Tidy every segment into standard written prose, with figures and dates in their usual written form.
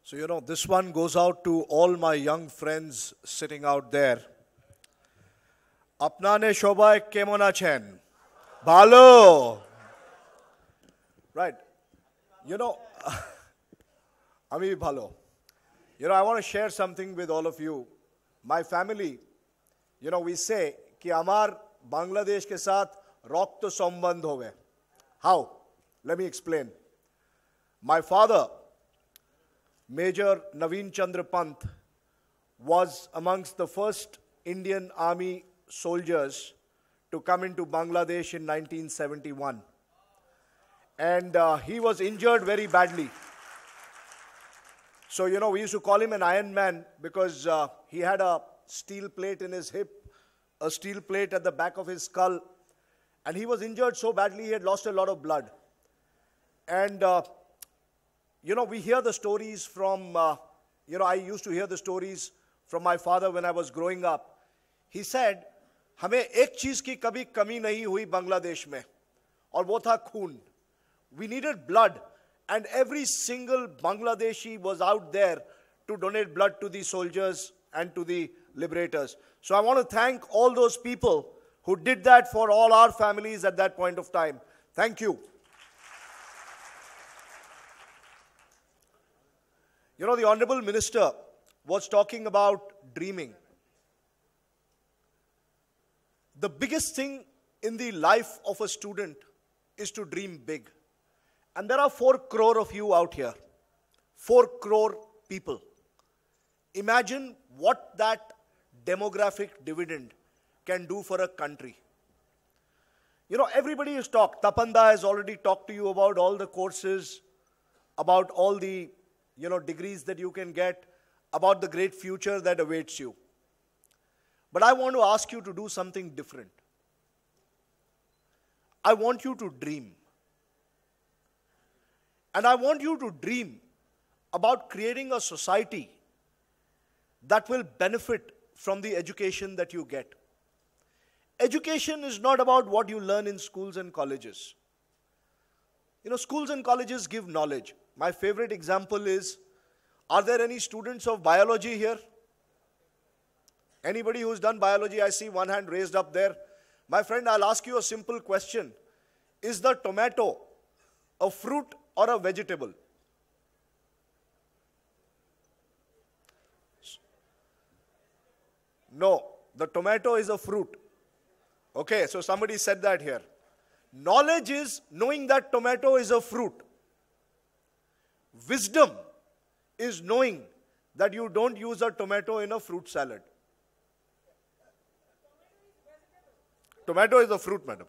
So, this one goes out to all my young friends sitting out there. Apnane shobai kemon achen? Bhalo. Right. Ami bhalo. I want to share something with all of you. My family, we say कि हमार बांग्लादेश के साथ रक्त संबंध होवे. How? Let me explain. My father, Major Naveen Chandra Pant, was amongst the first Indian Army soldiers to come into Bangladesh in 1971. And he was injured very badly. So, we used to call him an Iron Man because he had a steel plate in his hip, a steel plate at the back of his skull. And he was injured so badly, he had lost a lot of blood. And we hear the stories from, I used to hear the stories from my father when I was growing up. He said, हमें एक चीज की कभी कमी नहीं हुई बांग्लादेश में, और वो था खून. We needed blood, and every single Bangladeshi was out there to donate blood to the soldiers and to the liberators. So I want to thank all those people who did that for all our families at that point of time. Thank you. The Honorable Minister was talking about dreaming. The biggest thing in the life of a student is to dream big. And there are 4 crore of you out here. 4 crore people. Imagine what that demographic dividend can do for a country. Everybody has talked. Tapanda has already talked to you about all the courses, about all the degrees that you can get, about the great future that awaits you. But I want to ask you to do something different. I want you to dream. And I want you to dream about creating a society that will benefit from the education that you get. Education is not about what you learn in schools and colleges. Schools and colleges give knowledge. My favorite example is, are there any students of biology here? Anybody who's done biology? I see one hand raised up there. My friend, I'll ask you a simple question. Is the tomato a fruit or a vegetable? No, the tomato is a fruit. Okay, so somebody said that here. Knowledge is knowing that tomato is a fruit. Wisdom is knowing that you don't use a tomato in a fruit salad. Tomato is a fruit, madam.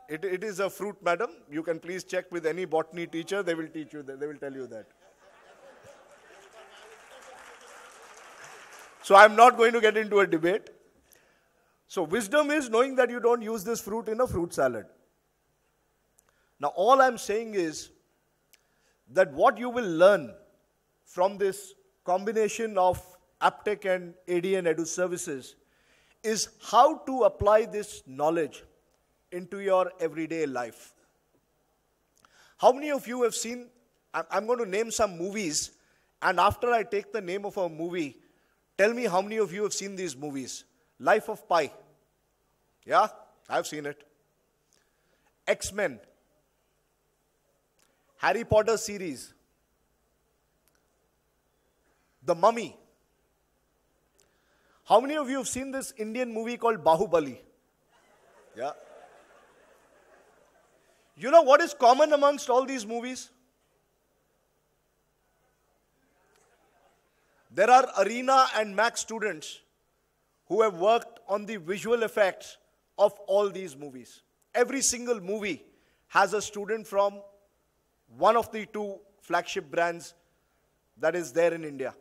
It is a fruit, madam. You can please check with any botany teacher. They will teach you that. They will tell you that. So I'm not going to get into a debate. So wisdom is knowing that you don't use this fruit in a fruit salad. Now all I'm saying is that what you will learn from this combination of APTEC and AD and Edu services is how to apply this knowledge into your everyday life. How many of you have seen, I'm going to name some movies, and after I take the name of a movie, tell me how many of you have seen these movies. Life of Pi. Yeah, I've seen it. X-Men. Harry Potter series. The Mummy. How many of you have seen this Indian movie called Bahubali? Yeah. You know what is common amongst all these movies? There are Arena and Mac students who have worked on the visual effects of all these movies. Every single movie has a student from one of the 2 flagship brands that is there in India.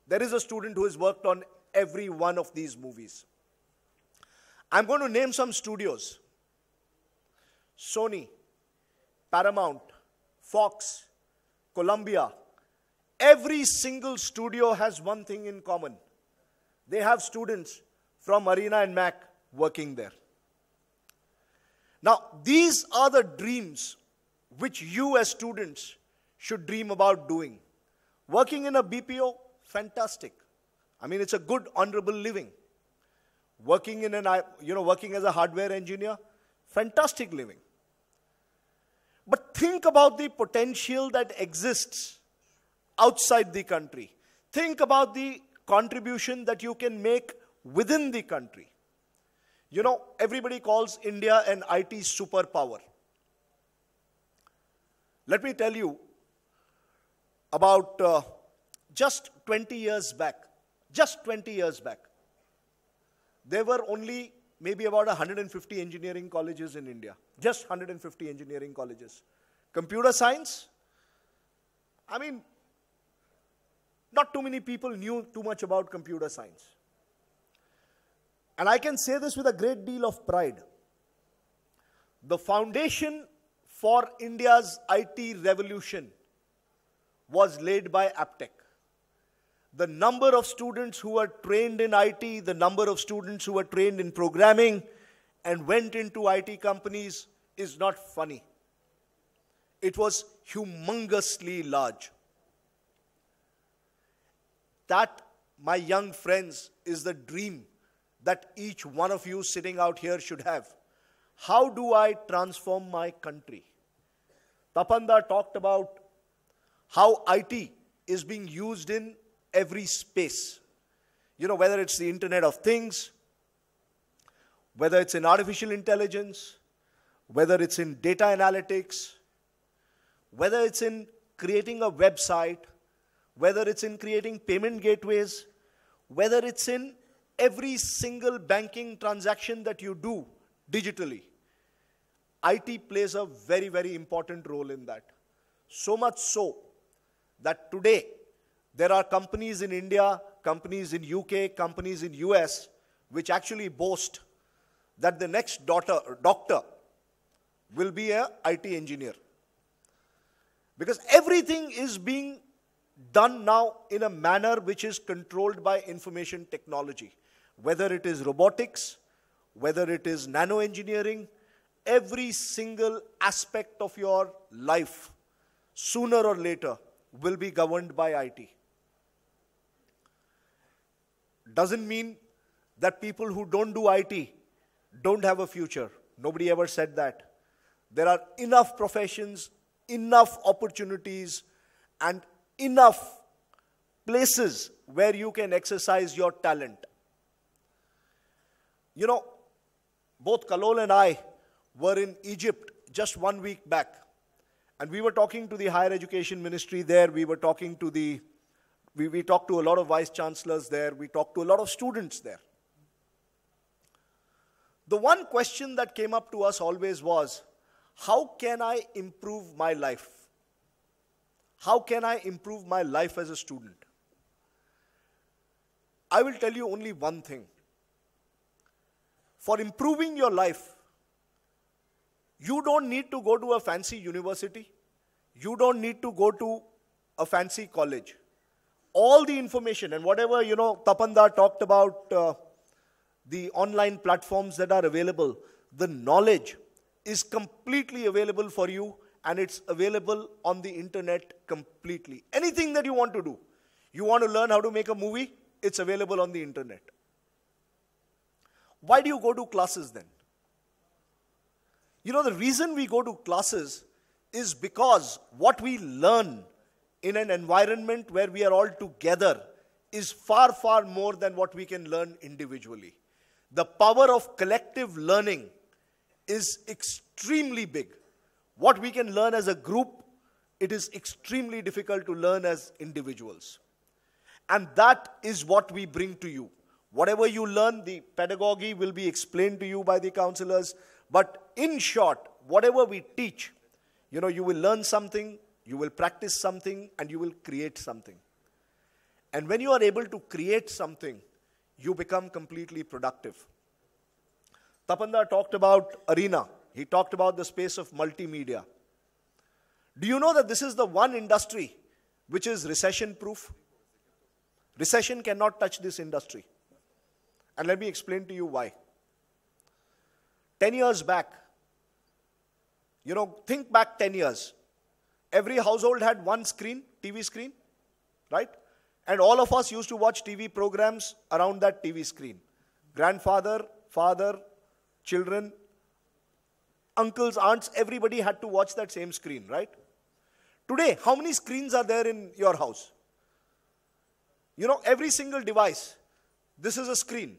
There is a student who has worked on every one of these movies. I'm going to name some studios. Sony, Paramount, Fox, Columbia. Every single studio has one thing in common. They have students from Arena and Mac working there. Now, these are the dreams which you as students should dream about doing. Working in a BPO, fantastic. I mean, it's a good, honorable living. Working in working as a hardware engineer, fantastic living. But think about the potential that exists outside the country. Think about the contribution that you can make within the country. You know, everybody calls India an IT superpower. Let me tell you about just 20 years back, there were only maybe about 150 engineering colleges in India. Just 150 engineering colleges. Computer science, I mean, not too many people knew too much about computer science. And I can say this with a great deal of pride. The foundation for India's IT revolution was laid by Aptech. The number of students who were trained in IT, the number of students who were trained in programming and went into IT companies is not funny. It was humongously large. That, my young friends, is the dream that each one of you sitting out here should have. How do I transform my country? Tapanda talked about how IT is being used in every space. You know, whether it's the Internet of Things, whether it's in artificial intelligence, whether it's in data analytics, whether it's in creating a website, whether it's in creating payment gateways, whether it's in every single banking transaction that you do digitally. IT plays a very, very important role in that. So much so that today, there are companies in India, companies in UK, companies in US, which actually boast that the next doctor will be an IT engineer. Because everything is being done now in a manner which is controlled by information technology. Whether it is robotics, whether it is nano engineering, every single aspect of your life, sooner or later, will be governed by IT. Doesn't mean that people who don't do IT don't have a future. Nobody ever said that. There are enough professions, enough opportunities, and enough places where you can exercise your talent. You know, both Kalol and I were in Egypt just 1 week back. And we were talking to the higher education ministry there. We were talking to we talked to a lot of vice chancellors there. We talked to a lot of students there. The one question that came up to us always was, how can I improve my life? How can I improve my life as a student? I will tell you only one thing. For improving your life, you don't need to go to a fancy university. You don't need to go to a fancy college. All the information and whatever, Tapanda talked about the online platforms that are available, the knowledge is completely available for you, and it's available on the internet completely. Anything that you want to do. You want to learn how to make a movie? It's available on the internet. Why do you go to classes then? You know, the reason we go to classes is because what we learn in an environment where we are all together is far, far more than what we can learn individually. The power of collective learning is extremely big. What we can learn as a group, it is extremely difficult to learn as individuals. And that is what we bring to you. Whatever you learn, the pedagogy will be explained to you by the counselors. But in short, whatever we teach, you will learn something, you will practice something, and you will create something. And when you are able to create something, you become completely productive. Tapanda talked about arena. He talked about the space of multimedia. Do you know that this is the one industry which is recession-proof? Recession cannot touch this industry. And let me explain to you why. 10 years back, think back 10 years. Every household had one screen, TV screen. right? And all of us used to watch TV programs around that TV screen. Grandfather, father, children, uncles, aunts, everybody had to watch that same screen, right? Today, how many screens are there in your house? You know, every single device, this is a screen.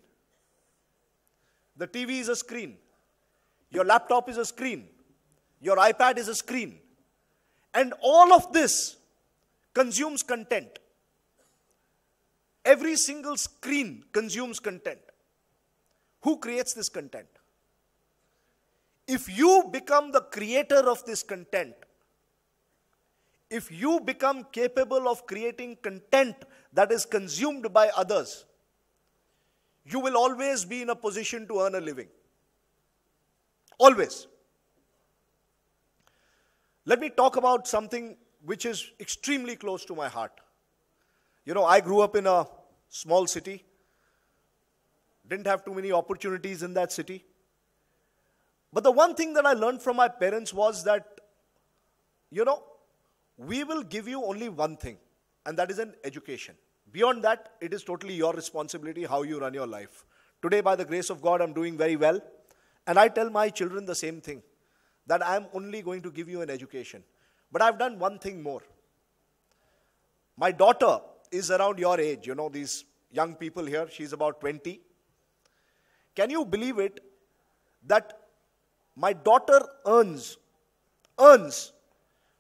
The TV is a screen. Your laptop is a screen. Your iPad is a screen. And all of this consumes content. Every single screen consumes content. Who creates this content? If you become the creator of this content, if you become capable of creating content that is consumed by others, you will always be in a position to earn a living. Always. Let me talk about something which is extremely close to my heart. You know, I grew up in a small city. Didn't have too many opportunities in that city. But the one thing that I learned from my parents was that, you know, we will give you only one thing, and that is an education. Beyond that, it is totally your responsibility how you run your life. Today, by the grace of God, I'm doing very well. And I tell my children the same thing, that I'm only going to give you an education. But I've done one thing more. My daughter is around your age, you know, these young people here. She's about 20. Can you believe it that my daughter earns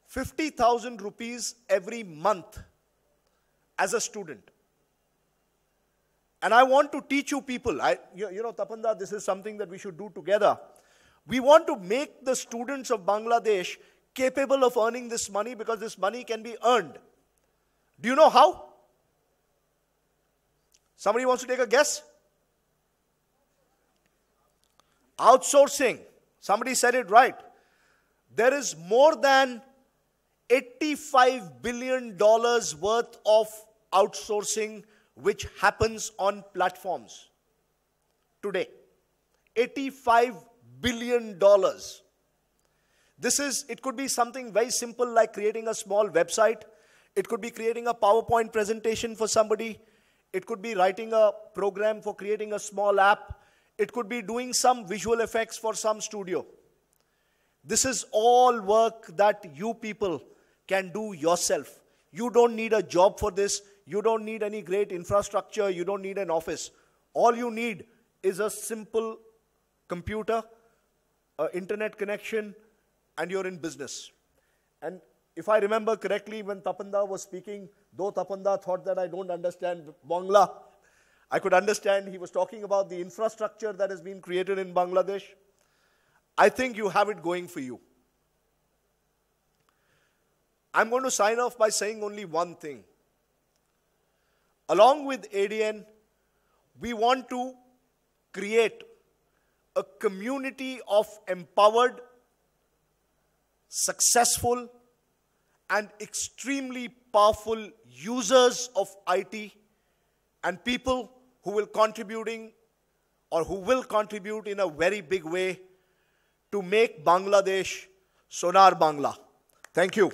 50,000 rupees every month as a student? And I want to teach you people, you know, Tapanda, this is something that we should do together. We want to make the students of Bangladesh capable of earning this money, because this money can be earned. Do you know how? Somebody wants to take a guess? Outsourcing. Somebody said it right. There is more than $85 billion worth of outsourcing which happens on platforms today. $85 billion. It could be something very simple like creating a small website. It could be creating a PowerPoint presentation for somebody. It could be writing a program for creating a small app. It could be doing some visual effects for some studio. This is all work that you people can do yourself. You don't need a job for this. You don't need any great infrastructure. You don't need an office. All you need is a simple computer, an internet connection, and you're in business. And if I remember correctly, when Tapanda was speaking, though Tapanda thought that I don't understand Bangla, I could understand he was talking about the infrastructure that has been created in Bangladesh. I think you have it going for you. I'm going to sign off by saying only one thing. Along with ADN, we want to create a community of empowered, successful, and extremely powerful users of IT, and people who will contribute in a very big way to make Bangladesh Sonar Bangla. Thank you.